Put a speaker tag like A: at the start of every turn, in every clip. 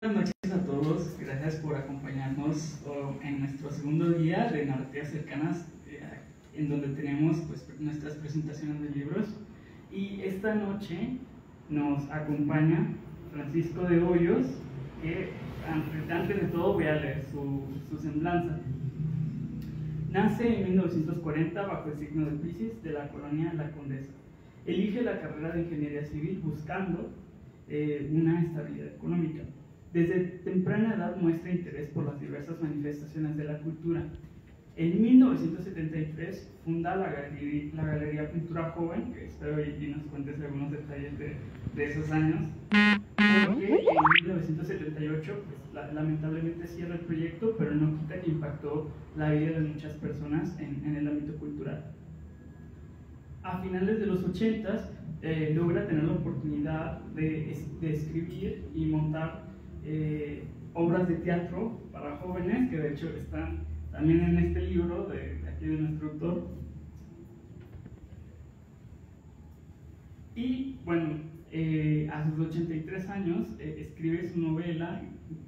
A: Buenas noches a todos, gracias por acompañarnos en nuestro segundo día de Narrativas Cercanas, en donde tenemos nuestras presentaciones de libros. Y esta noche nos acompaña Francisco de Hoyos, que antes de todo voy a leer su semblanza. Nace en 1940 bajo el signo de Piscis de la colonia La Condesa. Elige la carrera de Ingeniería Civil buscando una estabilidad económica. Desde temprana edad muestra interés por las diversas manifestaciones de la cultura. En 1973 funda la Galería Pintura Joven, que espero y nos cuentes algunos detalles de esos años, porque en 1978 lamentablemente cierra el proyecto, pero no quita que impactó la vida de muchas personas en el ámbito cultural. A finales de los 80 logra tener la oportunidad de escribir y montar obras de teatro para jóvenes, que de hecho están también en este libro de aquí de nuestro autor. Y bueno, a sus 83 años escribe su novela,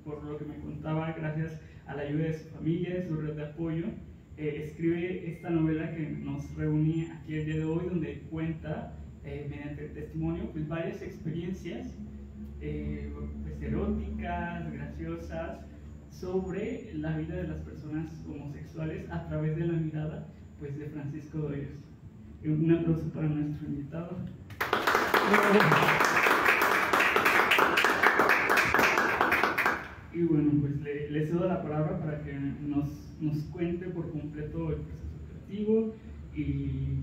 A: por lo que me contaba, gracias a la ayuda de su familia, de su red de apoyo. Escribe esta novela que nos reúne aquí el día de hoy, donde cuenta mediante el testimonio varias experiencias eróticas, graciosas, sobre la vida de las personas homosexuales a través de la mirada de Francisco de Hoyos. Un aplauso para nuestro invitado. Y bueno, le cedo la palabra para que nos cuente por completo el proceso creativo y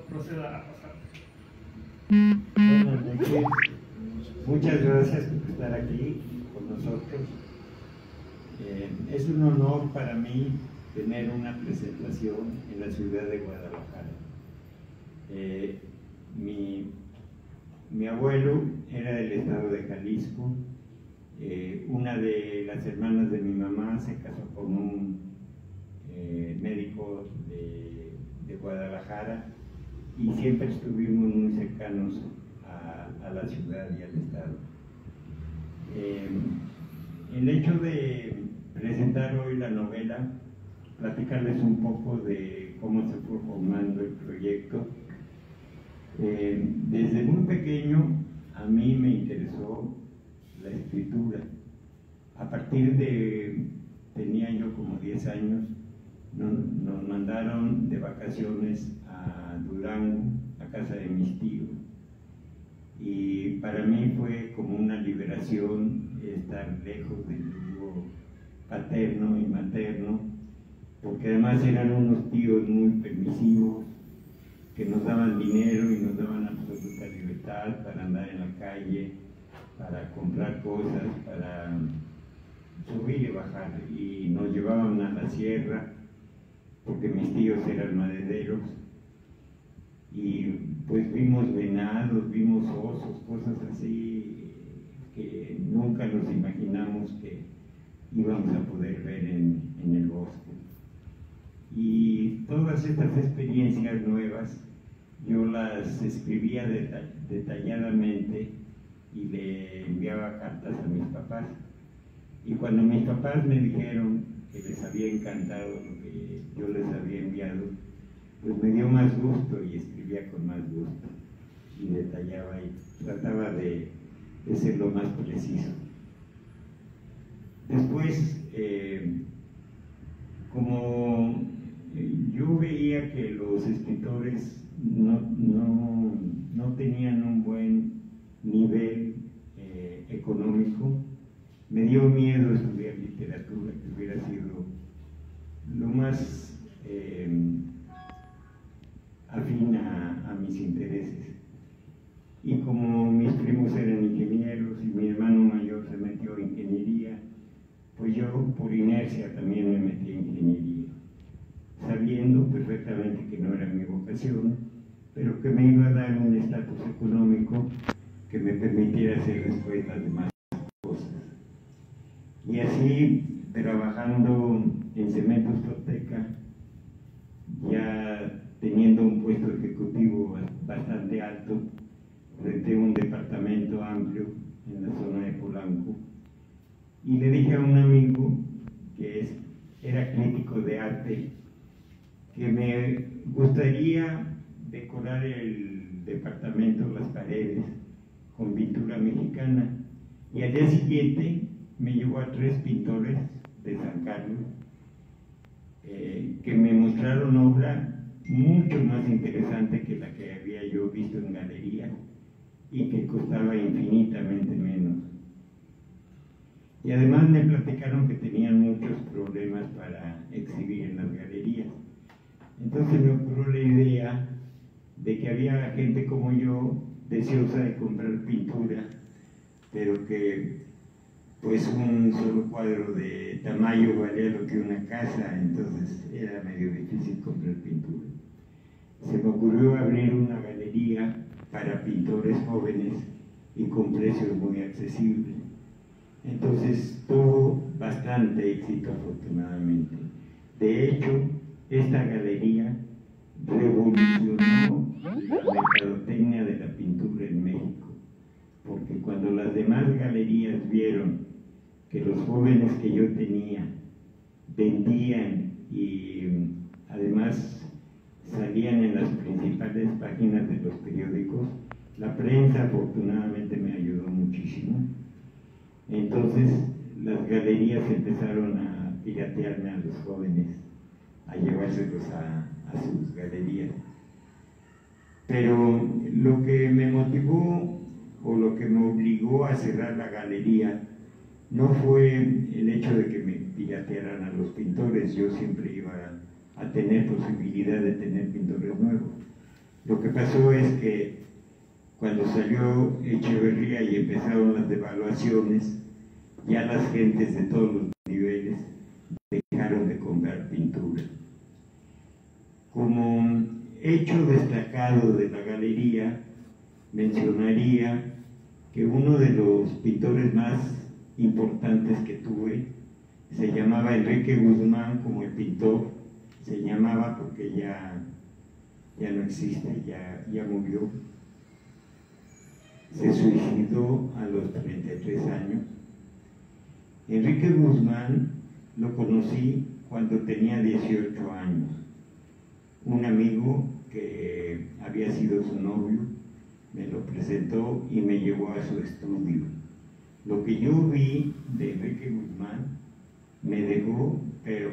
A: proceda a pasar.
B: Buenas noches, muchas gracias por estar aquí con nosotros. Es un honor para mí tener una presentación en la ciudad de Guadalajara. Mi abuelo era del estado de Jalisco. Una de las hermanas de mi mamá se casó con un médico de Guadalajara, y siempre estuvimos muy cercanos a la ciudad y al estado. El hecho de presentar hoy la novela, platicarles un poco de cómo se fue formando el proyecto. Desde muy pequeño a mí me interesó la escritura. A partir tenía yo como 10 años, nos mandaron de vacaciones a Durango, a casa de mis tíos, y para mí fue como una liberación estar lejos del yugo paterno y materno, porque además eran unos tíos muy permisivos, que nos daban dinero y nos daban absoluta libertad para andar en la calle, para comprar cosas, para subir y bajar, y nos llevaban a la sierra, porque mis tíos eran madereros, y pues vimos venados, vimos osos, cosas así que nunca nos imaginamos que íbamos a poder ver en el bosque. Y todas estas experiencias nuevas yo las escribía detalladamente y le enviaba cartas a mis papás. Y cuando mis papás me dijeron que les había encantado lo que yo les había enviado, pues me dio más gusto y escribía con más gusto y detallaba y trataba de ser lo más preciso. Después, como yo veía que los escritores no tenían un buen nivel económico, me dio miedo estudiar literatura, que hubiera sido lo más afín a mis intereses. Y como mis primos eran ingenieros y mi hermano mayor se metió en ingeniería, pues yo por inercia también me metí en ingeniería, sabiendo perfectamente que no era mi vocación, pero que me iba a dar un estatus económico que me permitiera hacer después las demás cosas. Y así, trabajando en Cementos Tolteca, ya teniendo un puesto ejecutivo bastante alto, renté un departamento amplio en la zona de y le dije a un amigo que era crítico de arte que me gustaría decorar el departamento, las paredes, con pintura mexicana. Y al día siguiente me llevó a 3 pintores de San Carlos que me mostraron obra mucho más interesante que la que había yo visto en galería y que costaba infinitamente menos. Y además me platicaron que tenían muchos problemas para exhibir en las galerías. Entonces me ocurrió la idea de que había gente como yo deseosa de comprar pintura, pero que pues un solo cuadro de Tamayo valía lo que una casa, entonces era medio difícil comprar pintura. Se me ocurrió abrir una galería para pintores jóvenes y con precios muy accesibles. Entonces tuvo bastante éxito, afortunadamente. De hecho, esta galería revolucionó la mercadotecnia de la pintura en México, porque cuando las demás galerías vieron que los jóvenes que yo tenía vendían y además salían en las principales páginas de los periódicos, la prensa afortunadamente me ayudó muchísimo. Entonces las galerías empezaron a piratearme a los jóvenes, a llevárselos a sus galerías. Pero lo que me motivó o lo que me obligó a cerrar la galería no fue el hecho de que me piratearan a los pintores. Yo siempre iba a tener posibilidad de tener pintores nuevos. Lo que pasó es que cuando salió Echeverría y empezaron las devaluaciones, ya las gentes de todos los niveles dejaron de comprar pintura. Como hecho destacado de la galería, mencionaría que uno de los pintores más importantes que tuve se llamaba Enrique Guzmán, como el pintor, se llamaba porque ya no existe, ya murió. Se suicidó a los 33 años. Enrique Guzmán lo conocí cuando tenía 18 años. Un amigo que había sido su novio me lo presentó y me llevó a su estudio. Lo que yo vi de Enrique Guzmán me dejó, pero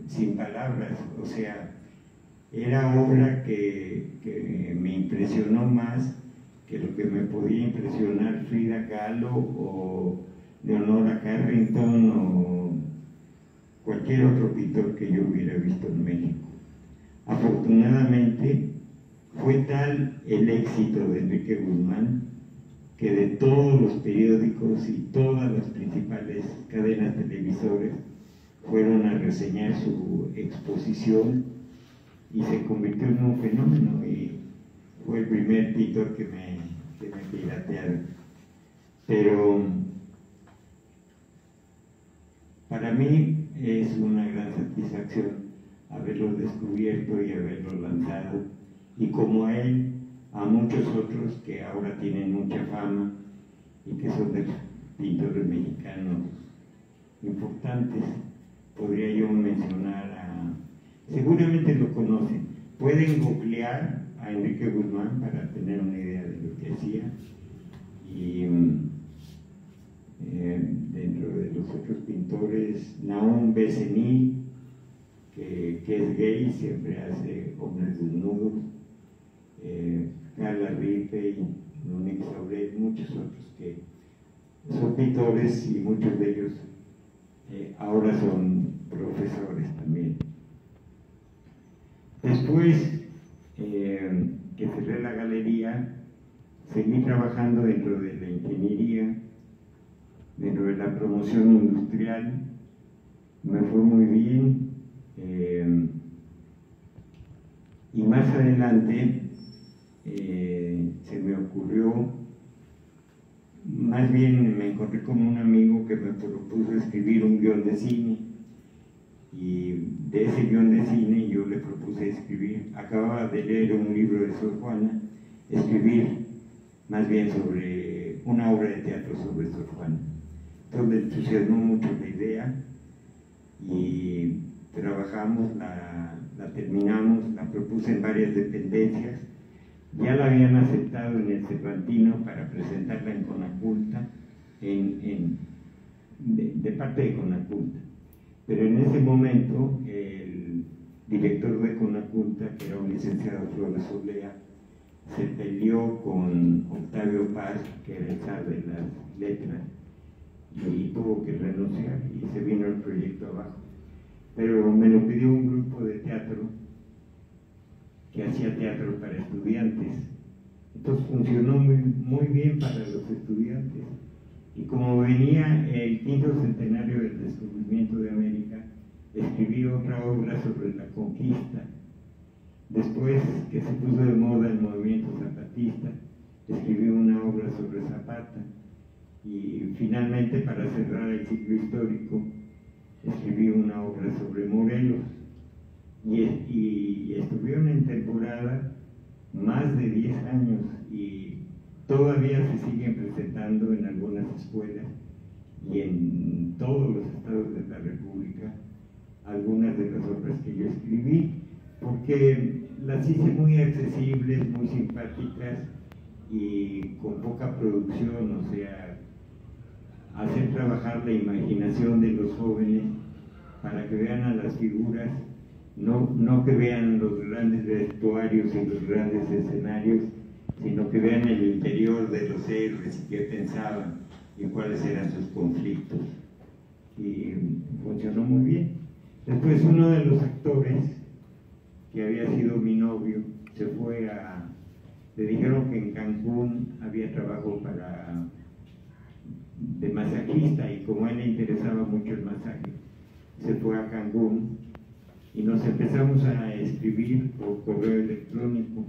B: sin palabras, o sea, era obra que me impresionó más que lo que me podía impresionar Frida Kahlo o Leonora Carrington o cualquier otro pintor que yo hubiera visto en México. Afortunadamente, fue tal el éxito de Enrique Guzmán que de todos los periódicos y todas las principales cadenas televisores fueron a reseñar su exposición y se convirtió en un fenómeno y fue el primer pintor que me piratearon. Pero para mí es una gran satisfacción haberlo descubierto y haberlo lanzado, y como a él, a muchos otros que ahora tienen mucha fama y que son de pintores mexicanos importantes. Podría yo mencionar seguramente lo conocen, pueden googlear a Enrique Guzmán para tener una idea de lo que hacía, y dentro de los otros pintores, Nahum Bezenil, que es gay, siempre hace hombres desnudos, Carla Rippey, Nonix Aurel, muchos otros que son pintores y muchos de ellos ahora son profesores también. Después que cerré la galería, seguí trabajando dentro de la ingeniería, dentro de la promoción industrial, me fue muy bien, y más adelante se me ocurrió, más bien me encontré con un amigo que me propuso escribir un guión de cine, y de ese guión de cine yo le propuse escribir, acababa de leer un libro de Sor Juana, escribir más bien sobre una obra de teatro sobre Sor Juana. Entonces me entusiasmó mucho la idea y trabajamos, la terminamos, la propuse en varias dependencias. Ya la habían aceptado en el Cervantino para presentarla en Conaculta, de parte de Conaculta. Pero en ese momento el director de Conaculta, que era un licenciado Flores Olea, se peleó con Octavio Paz, que era el zar de las letras, y tuvo que renunciar y se vino el proyecto abajo. Pero me lo pidió un grupo de teatro que hacía teatro para estudiantes. Entonces funcionó muy bien para los estudiantes. Y como venía el 5º centenario del descubrimiento de América, escribí otra obra sobre la conquista. Después que se puso de moda el movimiento zapatista, escribí una obra sobre Zapata. Y finalmente, para cerrar el ciclo histórico, escribí una obra sobre Morelos. Y estuvieron en temporada más de 10 años y todavía se siguen presentando en algunas escuelas y en todos los estados de la República algunas de las obras que yo escribí, porque las hice muy accesibles, muy simpáticas y con poca producción, o sea, hacer trabajar la imaginación de los jóvenes para que vean a las figuras, no que vean los grandes vestuarios y los grandes escenarios, sino que vean el interior de los héroes y qué pensaban y cuáles eran sus conflictos. Y funcionó muy bien. Después uno de los actores, que había sido mi novio, se fue le dijeron que en Cancún había trabajo de masajista, y como a él le interesaba mucho el masaje, se fue a Cancún y nos empezamos a escribir por correo electrónico.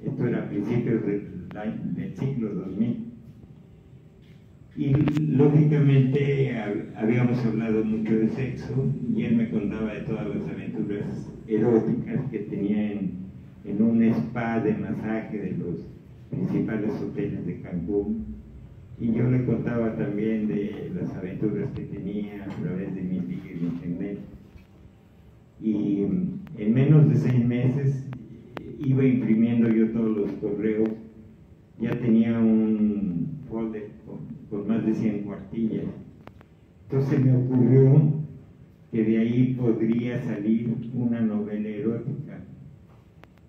B: Esto era a principios del siglo 2000. Y lógicamente habíamos hablado mucho de sexo y él me contaba de todas las aventuras eróticas que tenía en un spa de masaje de los principales hoteles de Cancún. Y yo le contaba también de las aventuras que tenía a través de mi liga de internet. Y en menos de 6 meses iba imprimiendo yo todos los correos. Ya tenía un folder con más de 100 cuartillas. Entonces me ocurrió que de ahí podría salir una novela erótica.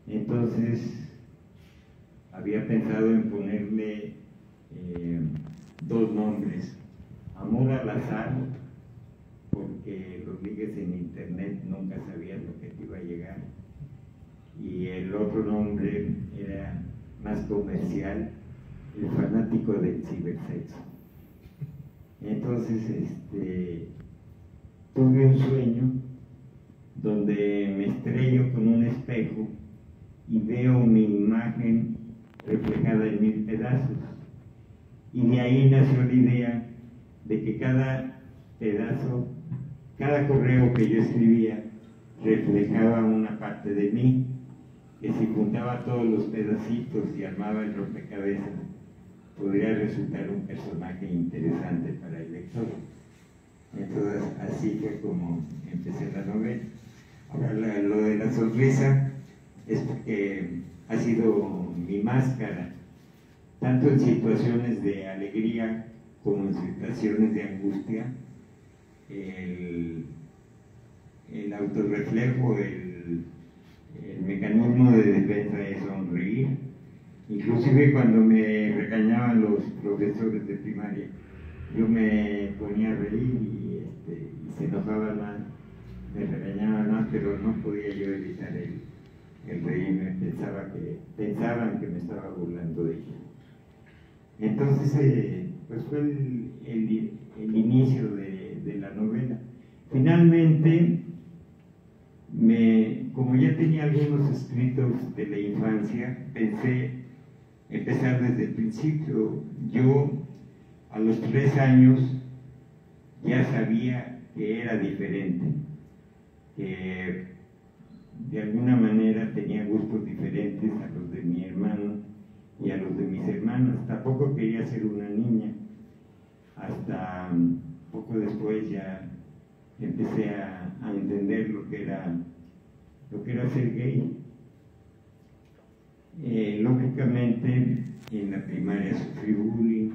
B: Entonces había pensado en ponerle 2 nombres: Amor al azar, porque los ligues en internet nunca sabían lo que te iba a llegar, y el otro nombre era más comercial: El fanático del cibersexo. Entonces tuve un sueño donde me estrello con un espejo y veo mi imagen reflejada en 1000 pedazos, y de ahí nació la idea de que cada pedazo, cada correo que yo escribía reflejaba una parte de mí, que si juntaba todos los pedacitos y armaba el rompecabezas, podría resultar un personaje interesante para el lector. Entonces así fue como empecé la novela. Ahora lo de la sonrisa es porque ha sido mi máscara, tanto en situaciones de alegría como en situaciones de angustia. El autorreflejo, el mecanismo de defensa es sonreír. Inclusive cuando me regañaban los profesores de primaria, yo me ponía a reír y se enojaban más, me regañaban más, pero no podía yo evitar el reírme. Pensaban que me estaba burlando de ellos. Entonces, pues fue el inicio de la novela. Finalmente, como ya tenía algunos escritos de la infancia, pensé empezar desde el principio. Yo a los 3 años ya sabía que era diferente, que de alguna manera tenía gustos diferentes a los de mi hermano y a los de mis hermanas. Tampoco quería ser una niña. Hasta poco después ya empecé a entender lo que era ser gay. Lógicamente, en la primaria sufrí bullying,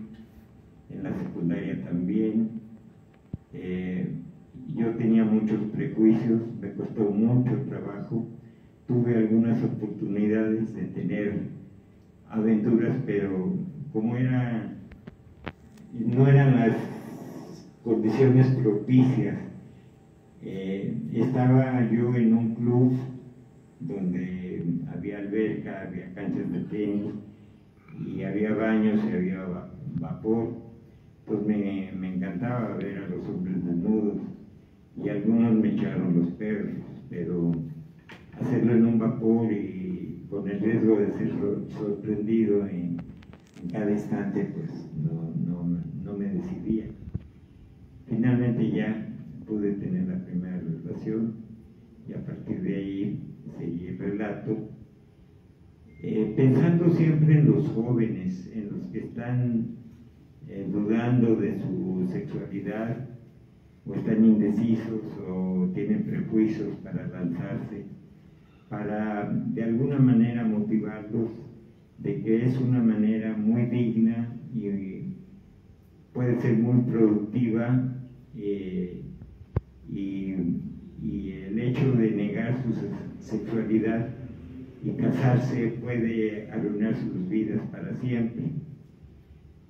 B: en la secundaria también. Yo tenía muchos prejuicios, me costó mucho trabajo. Tuve algunas oportunidades de tener aventuras, pero como no eran las condiciones propicias. Estaba yo en un club donde había alberca, había canchas de tenis y había baños y había vapor. Pues me encantaba ver a los hombres desnudos y algunos me echaron los perros, pero hacerlo en un vapor y con el riesgo de ser sorprendido en cada instante, pues no me decidía. Finalmente ya pude tener la primera relación y a partir de ahí seguí el relato, pensando siempre en los jóvenes, en los que están dudando de su sexualidad o están indecisos o tienen prejuicios para lanzarse, para de alguna manera motivarlos de que es una manera muy digna y puede ser muy productiva, y el hecho de negar su sexualidad y casarse puede arruinar sus vidas para siempre.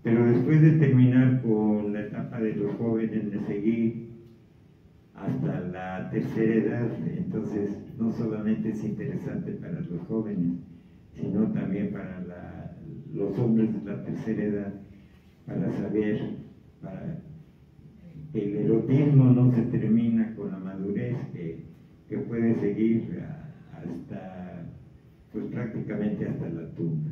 B: Pero después de terminar con la etapa de los jóvenes, me seguí hasta la tercera edad. Entonces no solamente es interesante para los jóvenes, sino también para los hombres de la tercera edad, para saber que el erotismo no se termina con la madurez, que puede seguir hasta, pues prácticamente hasta la tumba.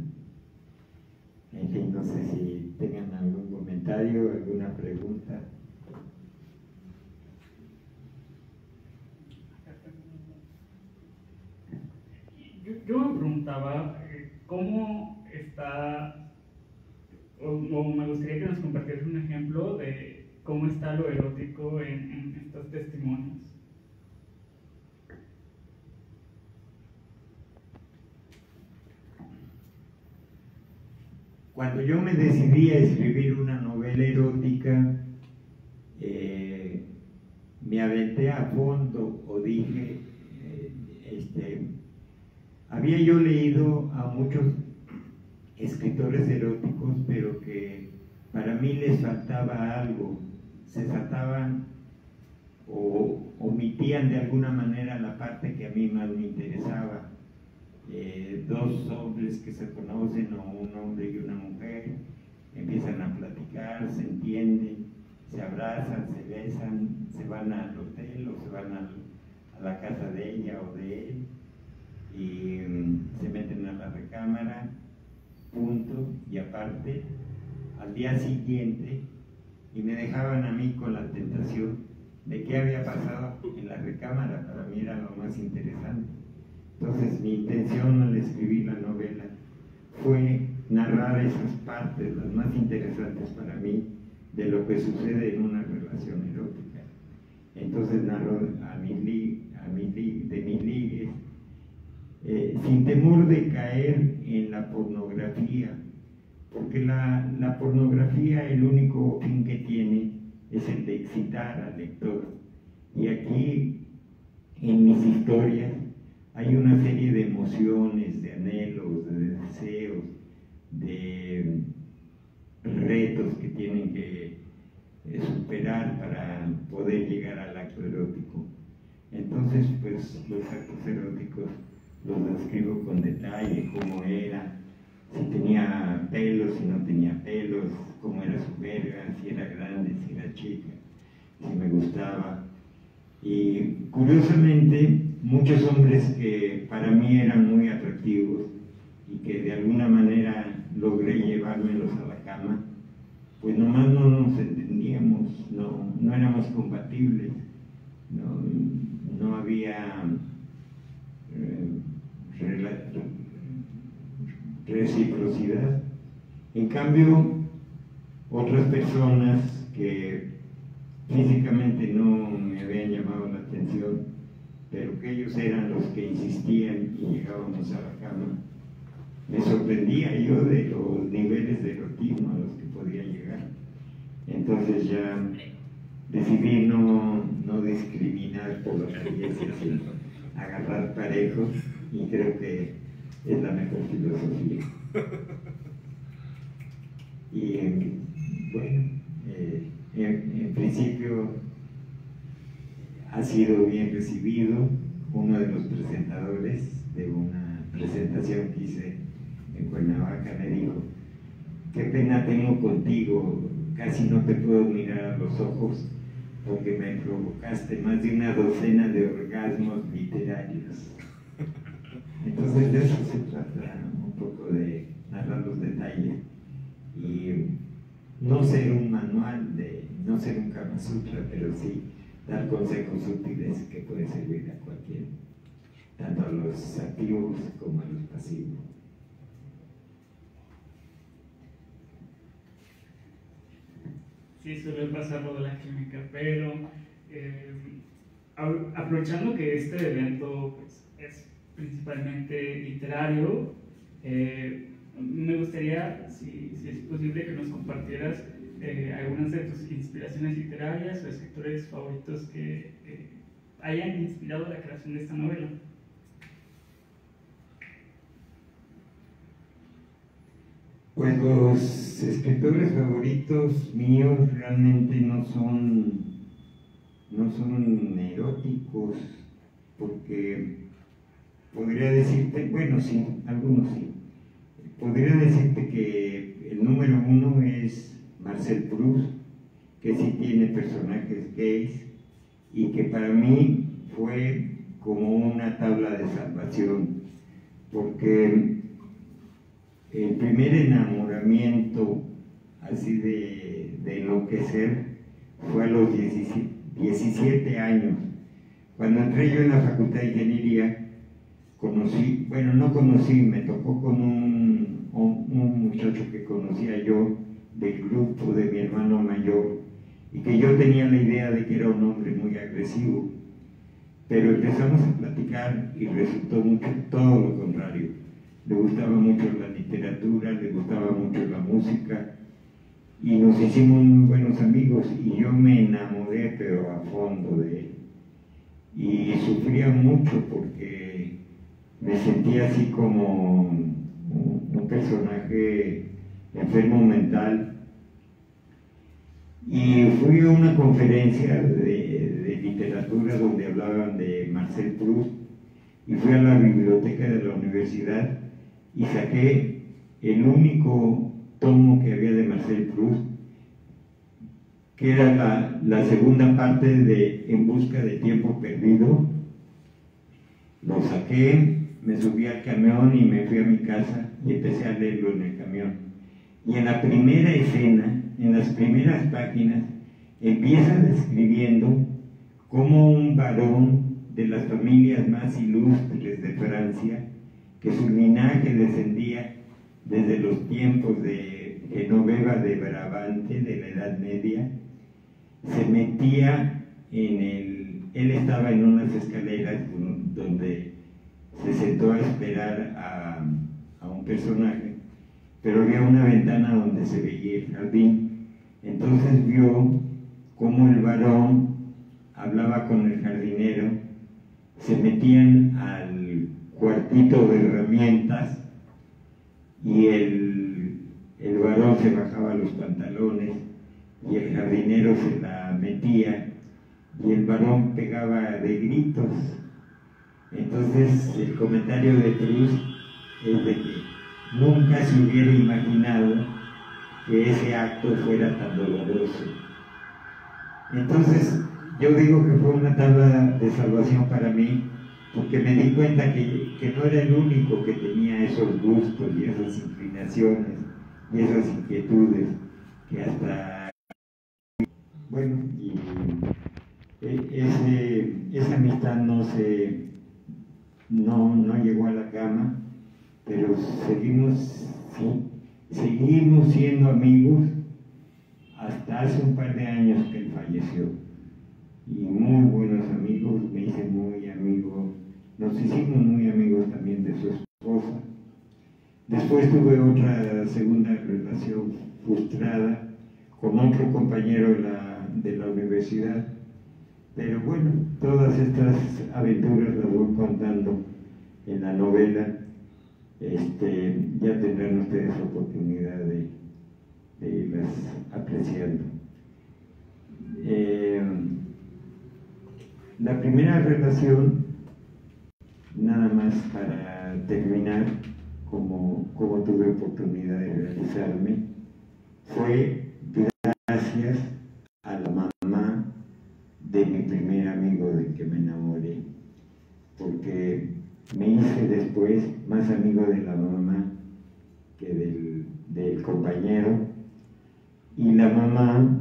B: En fin, no sé si tengan algún comentario, alguna pregunta.
A: Yo me preguntaba cómo está, o me gustaría que nos compartieras un ejemplo de cómo está lo erótico en estos testimonios.
B: Cuando yo me decidí a escribir una novela erótica, me aventé a fondo o dije, había yo leído a muchos escritores eróticos, pero que para mí les faltaba algo, se saltaban o omitían de alguna manera la parte que a mí más me interesaba. Dos hombres que se conocen, o un hombre y una mujer, empiezan a platicar, se entienden, se abrazan, se besan, se van al hotel o se van a la casa de ella o de él y se meten a la recámara, punto, y aparte, al día siguiente, y me dejaban a mí con la tentación de qué había pasado en la recámara. Para mí era lo más interesante. Entonces mi intención al escribir la novela fue narrar esas partes, las más interesantes para mí, de lo que sucede en una relación erótica. Entonces narro de mis ligues, sin temor de caer en la pornografía, porque la pornografía, el único fin que tiene es el de excitar al lector. Y aquí, en mis historias, hay una serie de emociones, de anhelos, de deseos, de retos que tienen que superar para poder llegar al acto erótico. Entonces, pues, los actos eróticos los describo con detalle, cómo era, si tenía pelos, si no tenía pelos, cómo era su verga, si era grande, si era chica, si me gustaba. Y curiosamente, muchos hombres que para mí eran muy atractivos y que de alguna manera logré llevármelos a la cama, pues nomás no nos entendíamos, no éramos compatibles, no había reciprocidad. En cambio, otras personas que físicamente no me habían llamado la atención, pero que ellos eran los que insistían y llegábamos a la cama. Me sorprendía yo de los niveles de erotismo a los que podía llegar. Entonces ya decidí no discriminar por la apariencia, sino agarrar parejos, y creo que es la mejor filosofía. Y bueno, en principio ha sido bien recibido. Uno de los presentadores de una presentación que hice en Cuernavaca me dijo: qué pena tengo contigo, casi no te puedo mirar a los ojos porque me provocaste más de una docena de orgasmos literarios. Entonces de eso se trata, un poco de narrar los detalles y no ser un manual, no ser un Kama Sutra, pero sí dar consejos útiles que pueden servir a cualquiera, tanto a los activos como a los pasivos.
A: Sí, suele pasar lo de la química, pero aprovechando que este evento pues, es principalmente literario, me gustaría, si es posible, que nos compartieras algunas de tus inspiraciones literarias o escritores favoritos que hayan inspirado la creación de esta novela.
B: Pues los escritores favoritos míos realmente no son eróticos, porque podría decirte, bueno, sí, algunos sí. Podría decirte que el número uno es Marcel Proust, que sí tiene personajes gays y que para mí fue como una tabla de salvación, porque el primer enamoramiento así de enloquecer fue a los 17 años. Cuando entré yo en la Facultad de Ingeniería, me tocó con un muchacho que conocía yo del grupo de mi hermano mayor, y que yo tenía la idea de que era un hombre muy agresivo, pero empezamos a platicar y resultó mucho todo lo contrario. Le gustaba mucho la literatura, le gustaba mucho la música, y nos hicimos muy buenos amigos, y yo me enamoré pero a fondo de él, y sufría mucho porque me sentía así como un personaje enfermo mental. Y fui a una conferencia de literatura donde hablaban de Marcel Proust, y fui a la biblioteca de la universidad y saqué el único tomo que había de Marcel Proust, que era la segunda parte de En busca de tiempo perdido. Lo saqué, me subí al camión y me fui a mi casa y empecé a leerlo en el camión. Y en la primera escena, en las primeras páginas, empieza describiendo cómo un varón de las familias más ilustres de Francia, que su linaje descendía desde los tiempos de Genoveva de Brabante, de la Edad Media, se metía él estaba en unas escaleras donde se sentó a esperar a un personaje, pero había una ventana donde se veía el jardín. Entonces vio cómo el varón hablaba con el jardinero, se metían al cuartito de herramientas y el varón se bajaba los pantalones y el jardinero se la metía y el varón pegaba de gritos. Entonces el comentario de Proust es de que nunca se hubiera imaginado que ese acto fuera tan doloroso. Entonces yo digo que fue una tabla de salvación para mí, porque me di cuenta que no era el único que tenía esos gustos y esas inclinaciones y esas inquietudes, que hasta, bueno, y esa amistad no llegó a la cama, pero seguimos siendo amigos hasta hasta hace un par de años que él falleció. Y muy buenos amigos, me hice muy amigo, nos hicimos muy amigos también de su esposa. Después tuve otra segunda relación frustrada con otro compañero de la universidad. Pero bueno, todas estas aventuras las voy contando en la novela. Ya tendrán ustedes oportunidad de irlas apreciando. La primera relación, nada más para terminar, como tuve oportunidad de realizarme, fue gracias a la mamá de mi primer amigo del que me enamoré, porque me hice después más amigo de la mamá que del compañero, y la mamá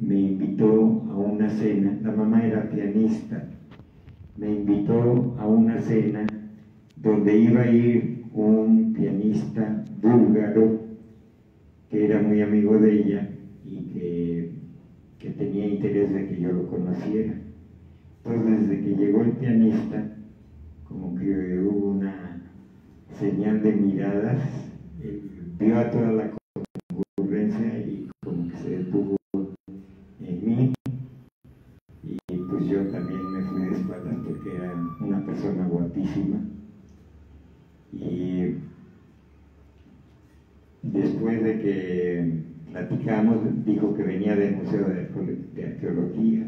B: me invitó a una cena. La mamá era pianista, me invitó a una cena donde iba a ir un pianista búlgaro que era muy amigo de ella y que tenía interés de que yo lo conociera. Entonces, desde que llegó el pianista, como que hubo una señal de miradas, él vio a toda la concurrencia y como que se detuvo en mí, y pues yo también me fui de espaldas porque era una persona guapísima. Y después de que platicamos, dijo que venía del Museo de Arqueología,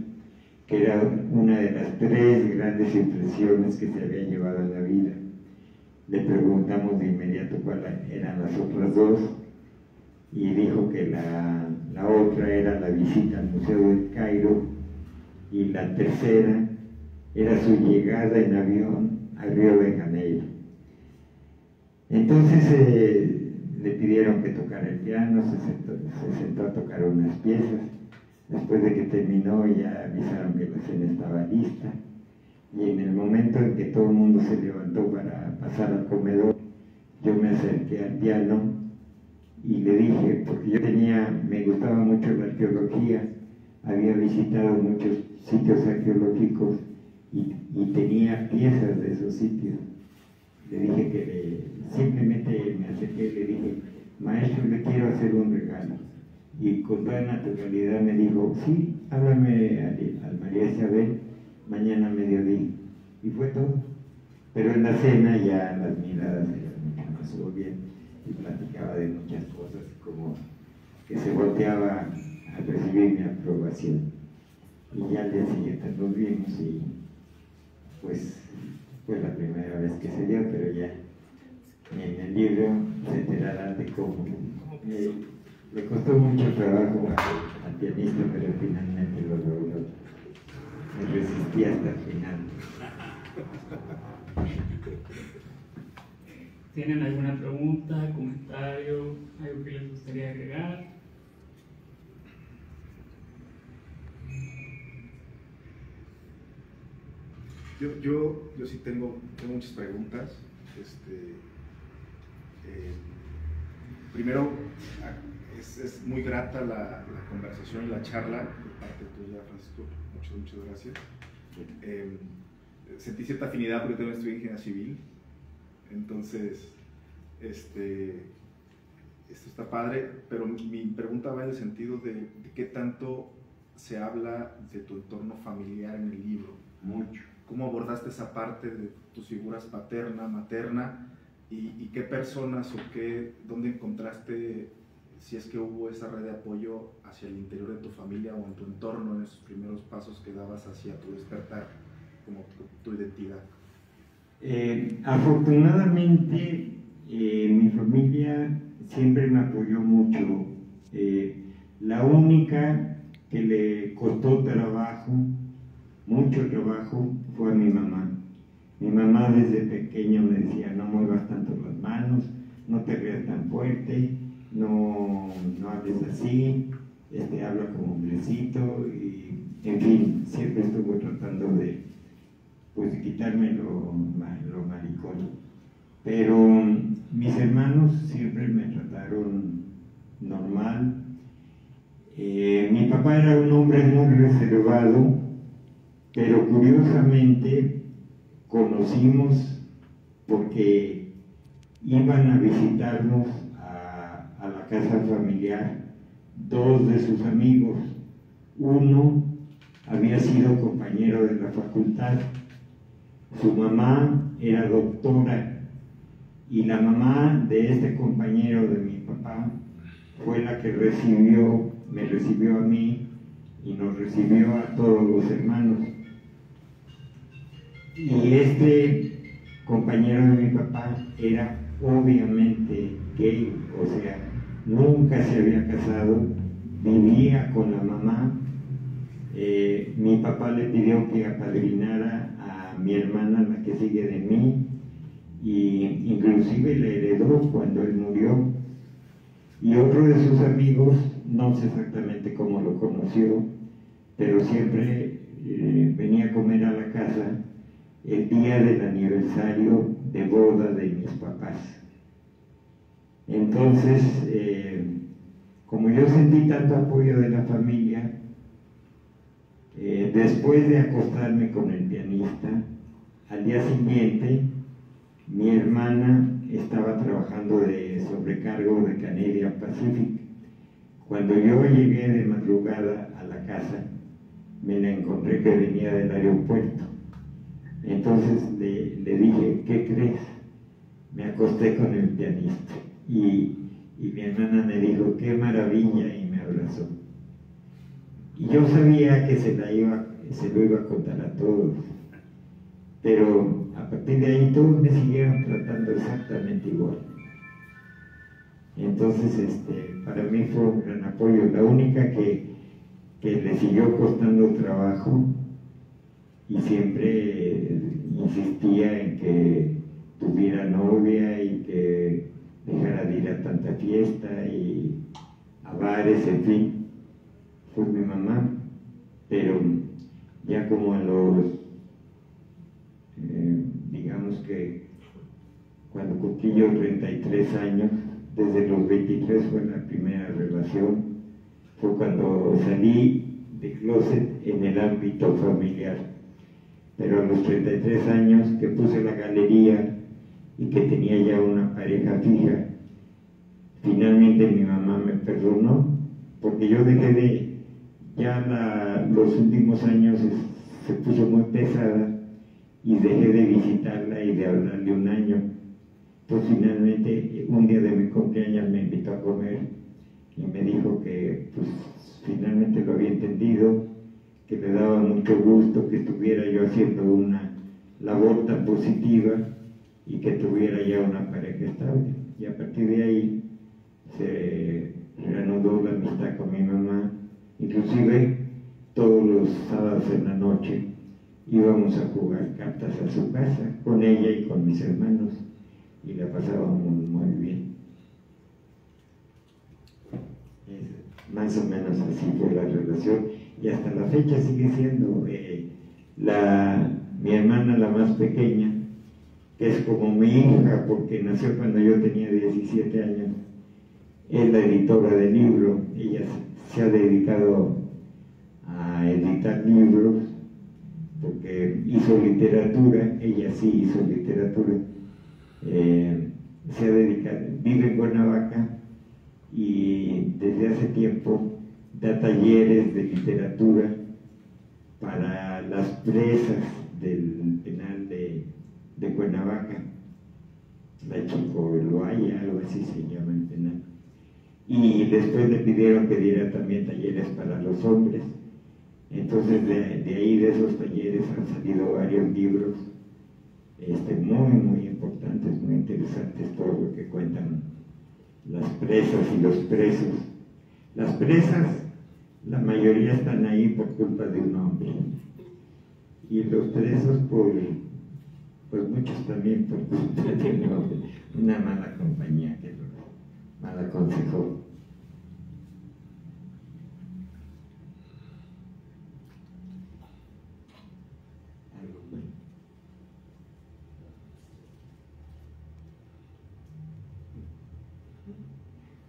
B: que era una de las 3 grandes impresiones que se había llevado en la vida. Le preguntamos de inmediato cuáles eran las otras 2, y dijo que la otra era la visita al Museo del Cairo, y la tercera era su llegada en avión a Río de Janeiro. Entonces le pidieron que tocara el piano, se sentó a tocar unas piezas. Después de que terminó, ya avisaron que la cena estaba lista, y en el momento en que todo el mundo se levantó para pasar al comedor, yo me acerqué al piano y le dije, porque yo me gustaba mucho la arqueología, había visitado muchos sitios arqueológicos y tenía piezas de esos sitios. Le dije que simplemente me acerqué y le dije, maestro, le quiero hacer un regalo. Y con toda naturalidad me dijo, sí, háblame al María Isabel mañana a mediodía. Y fue todo. Pero en la cena ya las miradas eran mucho más obvias y platicaba de muchas cosas, como que se volteaba a recibir mi aprobación. Y ya al día siguiente nos vimos y pues fue la primera vez que se dio, pero ya en el libro se enterarán de cómo. Le costó mucho trabajo al pianista, pero finalmente lo logró. Me resistí hasta el final.
A: ¿Tienen alguna pregunta, comentario, algo que les gustaría agregar?
C: Yo sí tengo muchas preguntas. Primero, es muy grata la conversación y la charla de parte tuya, Francisco. Muchas gracias. Sentí cierta afinidad porque también estudié ingeniería civil. Entonces, esto está padre, pero mi pregunta va en el sentido de qué tanto se habla de tu entorno familiar en el libro.
B: Mucho.
C: ¿Cómo abordaste esa parte de tus figuras paterna, materna, y qué personas o dónde encontraste, si es que hubo esa red de apoyo hacia el interior de tu familia o en tu entorno en esos primeros pasos que dabas hacia tu despertar como tu identidad?
B: Afortunadamente, mi familia siempre me apoyó mucho. La única que le costó trabajo, mucho trabajo, fue a mi mamá. Mi mamá desde pequeño me decía, no muevas tanto las manos, no te veas tan fuerte, no hables así, habla como hombrecito, y en fin, siempre estuvo tratando de quitarme lo maricón. Pero mis hermanos siempre me trataron normal. Mi papá era un hombre muy reservado, pero curiosamente conocimos porque iban a visitarnos a la casa familiar dos de sus amigos. Uno había sido compañero de la facultad, su mamá era doctora y la mamá de este compañero de mi papá fue la que me recibió a mí y nos recibió a todos los hermanos. Y este compañero de mi papá era obviamente gay, o sea, nunca se había casado, vivía con la mamá. Mi papá le pidió que apadrinara a mi hermana, la que sigue de mí, y inclusive le heredó cuando él murió. Y otro de sus amigos, no sé exactamente cómo lo conoció, pero siempre venía a comer a la casa el día del aniversario de boda de mis papás. Entonces, como yo sentí tanto apoyo de la familia, después de acostarme con el pianista, al día siguiente, mi hermana estaba trabajando de sobrecargo de Canadian Pacific. Cuando yo llegué de madrugada a la casa, me la encontré que venía del aeropuerto. Entonces le dije, ¿qué crees? Me acosté con el pianista. Y mi hermana me dijo, qué maravilla, y me abrazó. Y yo sabía que se lo iba a contar a todos, pero a partir de ahí todos me siguieron tratando exactamente igual. Entonces, para mí fue un gran apoyo. La única que le siguió costando trabajo y siempre insistía en que tuviera novia y que dejara de ir a tanta fiesta y a bares, en fin, fue mi mamá. Pero ya como a los, digamos que cuando cumplí yo 33 años, desde los 23 fue la primera relación, fue cuando salí de closet en el ámbito familiar. Pero a los 33 años que puse la galería y que tenía ya una pareja fija, finalmente mi mamá me perdonó, porque yo dejé de, los últimos años se puso muy pesada y dejé de visitarla y de hablarle un año. Entonces finalmente un día de mi cumpleaños me invitó a comer y me dijo que pues finalmente lo había entendido, que me daba mucho gusto que estuviera yo haciendo una labor tan positiva y que tuviera ya una pareja estable. Y a partir de ahí se reanudó la amistad con mi mamá. Inclusive todos los sábados en la noche íbamos a jugar cartas a su casa con ella y con mis hermanos y la pasábamos muy bien. Más o menos así fue la relación y hasta la fecha sigue siendo. Mi hermana, la más pequeña, que es como mi hija porque nació cuando yo tenía 17 años, es la editora de libros. Ella se ha dedicado a editar libros porque hizo literatura, ella sí hizo literatura, se ha dedicado, vive en Cuernavaca y desde hace tiempo da talleres de literatura para las presas del penal de Cuernavaca, la Chicoloaya, algo así se llama el penal. Y después le pidieron que diera también talleres para los hombres. Entonces de ahí, de esos talleres, han salido varios libros muy importantes, muy interesantes, todo lo que cuentan las presas y los presos. Las presas, la mayoría están ahí por culpa de un hombre, y los presos pues muchos también por culpa de un hombre, una mala compañía que los mal aconsejó.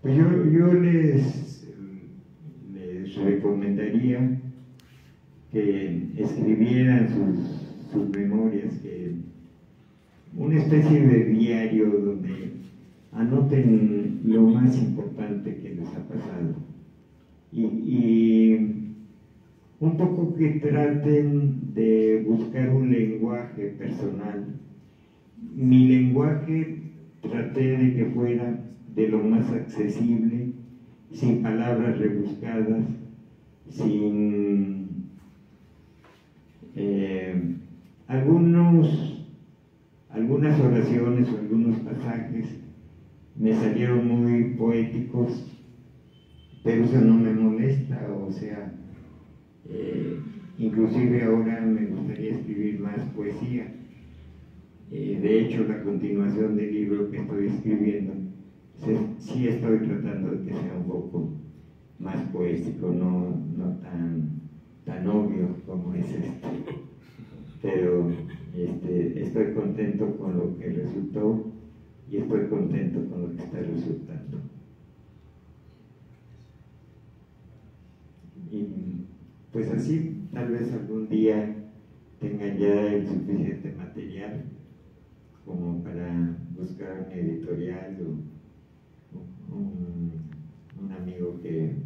B: Pues yo les que escribieran sus memorias, que una especie de diario donde anoten lo más importante que les ha pasado y un poco que traten de buscar un lenguaje personal. Mi lenguaje traté de que fuera de lo más accesible, sin palabras rebuscadas, sin algunas oraciones o algunos pasajes me salieron muy poéticos, pero eso no me molesta, o sea, inclusive ahora me gustaría escribir más poesía. De hecho, la continuación del libro que estoy escribiendo, sí estoy tratando de que sea un poco más poético, no tan obvio como es pero estoy contento con lo que resultó y estoy contento con lo que está resultando. Y pues así, tal vez algún día tenga ya el suficiente material como para buscar un editorial o un amigo que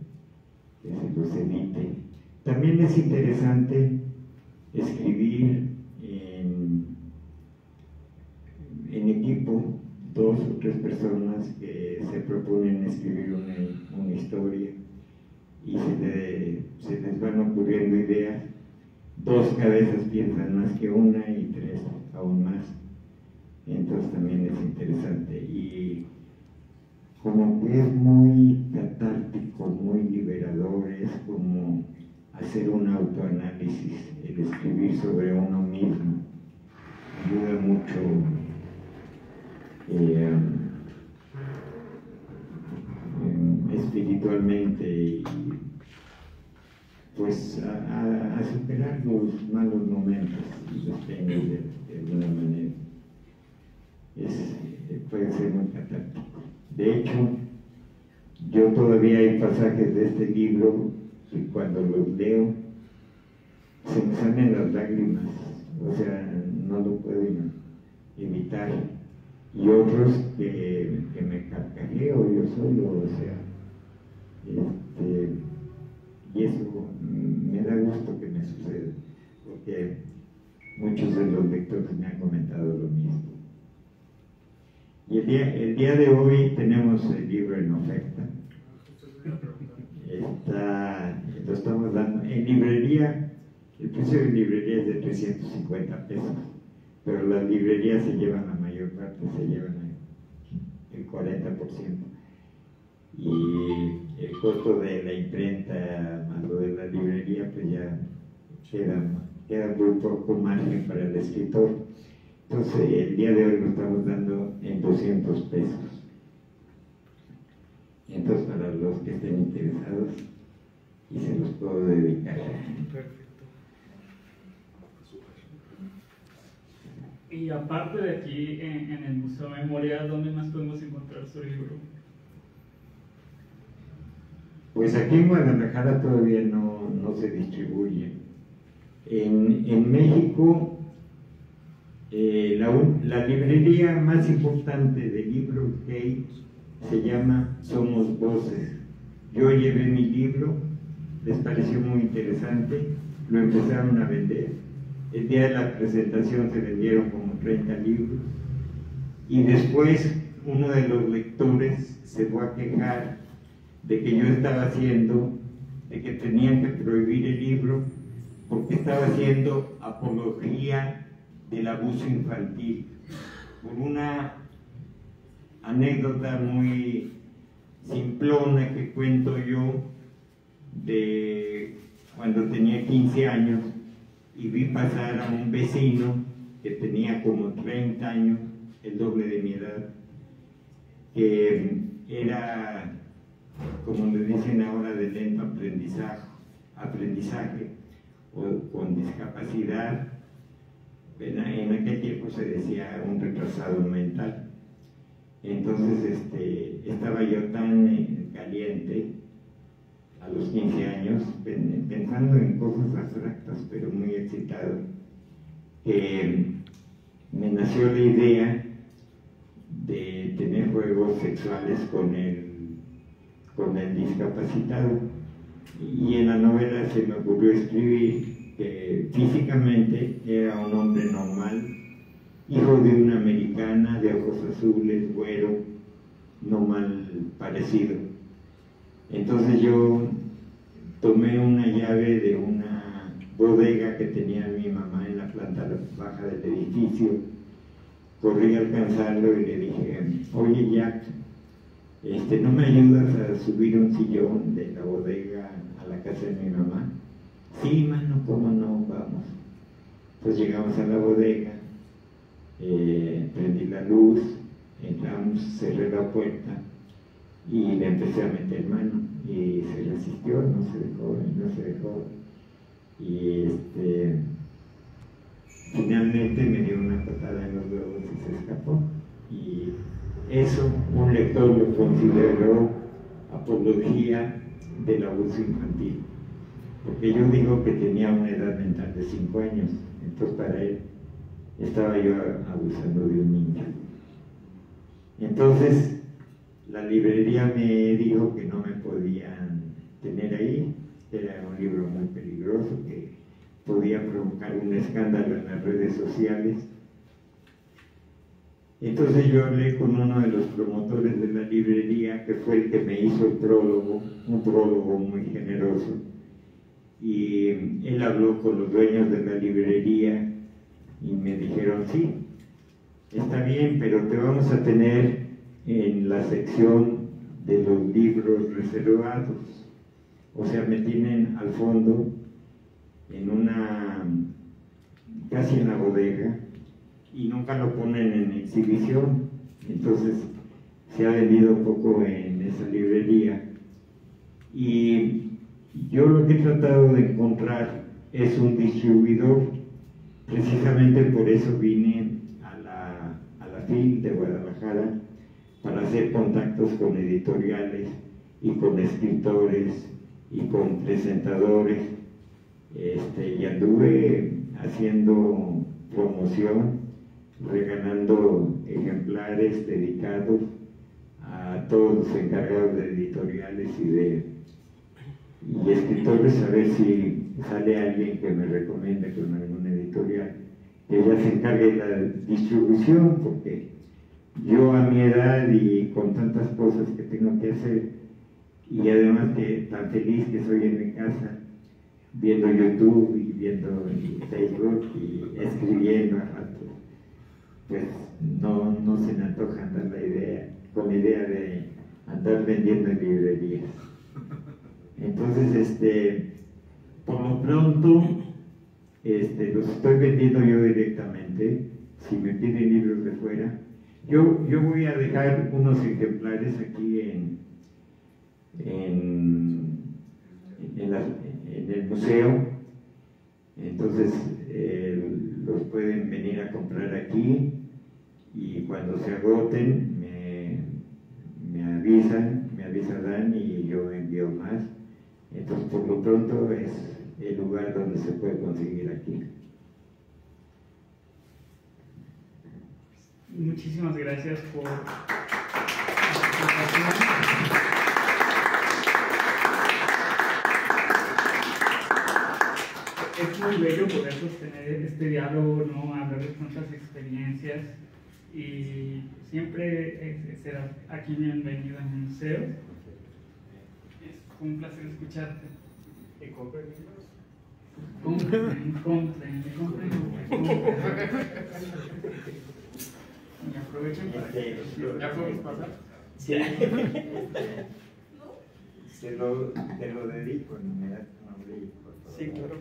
B: se los edite. También es interesante escribir en equipo, 2 o 3 personas que se proponen escribir una historia y se les van ocurriendo ideas. 2 cabezas piensan más que una y 3 aún más. Entonces también es interesante y como que es muy catártico, muy liberador, es como hacer un autoanálisis, el escribir sobre uno mismo ayuda mucho espiritualmente y pues a superar los malos momentos y los penas de alguna manera. Puede ser muy catártico. De hecho, yo todavía hay pasajes de este libro y cuando los leo se me salen las lágrimas, o sea, no lo puedo evitar. Y otros que me carcajeo yo solo, o sea, y eso me da gusto que me suceda, porque muchos de los lectores me han comentado lo mismo. Y el día de hoy tenemos el libro en oferta. Lo estamos dando en librería. El precio de librería es de 350 pesos, pero las librerías se llevan la mayor parte, se llevan el 40%. Y el costo de la imprenta más lo de la librería, pues ya queda muy poco margen para el escritor. Entonces, el día de hoy lo estamos dando en 200 pesos. Y entonces, para los que estén interesados, y se los puedo dedicar.
A: Perfecto. Y aparte de aquí, en el Museo Memoria, ¿dónde más podemos encontrar su libro?
B: Pues aquí en Guadalajara todavía no se distribuye. En México, la librería más importante de libros gay se llama Somos Voces. Yo llevé mi libro, les pareció muy interesante, lo empezaron a vender. El día de la presentación se vendieron como 30 libros y después uno de los lectores se fue a quejar de que yo estaba haciendo, de que tenían que prohibir el libro porque estaba haciendo apología del abuso infantil, por una anécdota muy simplona que cuento yo de cuando tenía 15 años y vi pasar a un vecino que tenía como 30 años, el doble de mi edad, que era, como le dicen ahora, de lento aprendizaje o con discapacidad. En aquel tiempo se decía un retrasado mental. Entonces estaba yo tan caliente a los 15 años, pensando en cosas abstractas, pero muy excitado, me nació la idea de tener juegos sexuales con el discapacitado. Y en la novela se me ocurrió escribir que físicamente era un hombre normal, hijo de una americana de ojos azules, güero, no mal parecido. Entonces yo tomé una llave de una bodega que tenía mi mamá en la planta baja del edificio, corrí a alcanzarlo y le dije: oye Jack, ¿no me ayudas a subir un sillón de la bodega a la casa de mi mamá? Sí, mano, ¿cómo no? Vamos. Pues llegamos a la bodega, prendí la luz, entramos, cerré la puerta y le empecé a meter mano y se resistió, no se dejó. Y finalmente me dio una patada en los huevos y se escapó. Y eso un lector lo consideró apología del abuso infantil, porque yo digo que tenía una edad mental de 5 años, entonces para él estaba yo abusando de un niño. Entonces la librería me dijo que no me podían tener ahí, era un libro muy peligroso que podía provocar un escándalo en las redes sociales. Entonces yo hablé con uno de los promotores de la librería, que fue el que me hizo el prólogo, un prólogo muy generoso, y él habló con los dueños de la librería y me dijeron: sí, está bien, pero te vamos a tener en la sección de los libros reservados. O sea, me tienen al fondo, casi en la bodega, y nunca lo ponen en exhibición. Entonces se ha vendido un poco en esa librería. Y yo lo que he tratado de encontrar es un distribuidor. Precisamente por eso vine a la FIL de Guadalajara, para hacer contactos con editoriales y con escritores y con presentadores. Y anduve haciendo promoción, regalando ejemplares dedicados a todos los encargados de editoriales y escritores, a ver si sale alguien que me recomiende con alguna editorial, que ella se encargue de la distribución, porque yo a mi edad y con tantas cosas que tengo que hacer, y además que tan feliz que soy en mi casa, viendo YouTube y viendo Facebook y escribiendo a ratos, pues no se me antoja andar con la idea de andar vendiendo en librerías. Entonces, por lo pronto, los estoy vendiendo yo directamente. Si me piden libros de fuera, yo voy a dejar unos ejemplares aquí en el museo. Entonces los pueden venir a comprar aquí, y cuando se agoten me avisa Dan y yo envío más. Entonces por lo pronto es el lugar donde se puede conseguir aquí.
A: Muchísimas gracias por la presentación. Es muy bello poder sostener este diálogo, ¿no? Hablar de tantas experiencias, y siempre serás aquí bienvenido en el museo. Es un placer escucharte.
C: ¿Y compren libros?
A: Compren. Y aprovechen para que...
C: ¿Ya podemos pasar?
B: Sí. Te lo dedico, no me das tu nombre, por favor.
A: Sí, claro.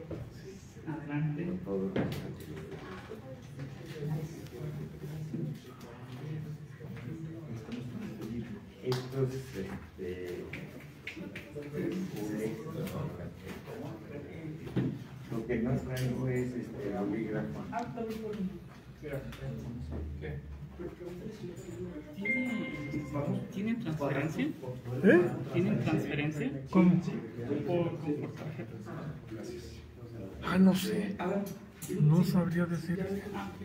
A: Adelante.
B: Por favor. Estos, lo que no traigo es bolígrafo.
C: Gracias.
A: ¿Tienen transferencia?
D: ¿Eh?
A: ¿Tienen transferencia?
D: ¿Cómo?
A: Por tarjeta.
D: Ah, no sé. No sabría decir.
A: Ah, ok.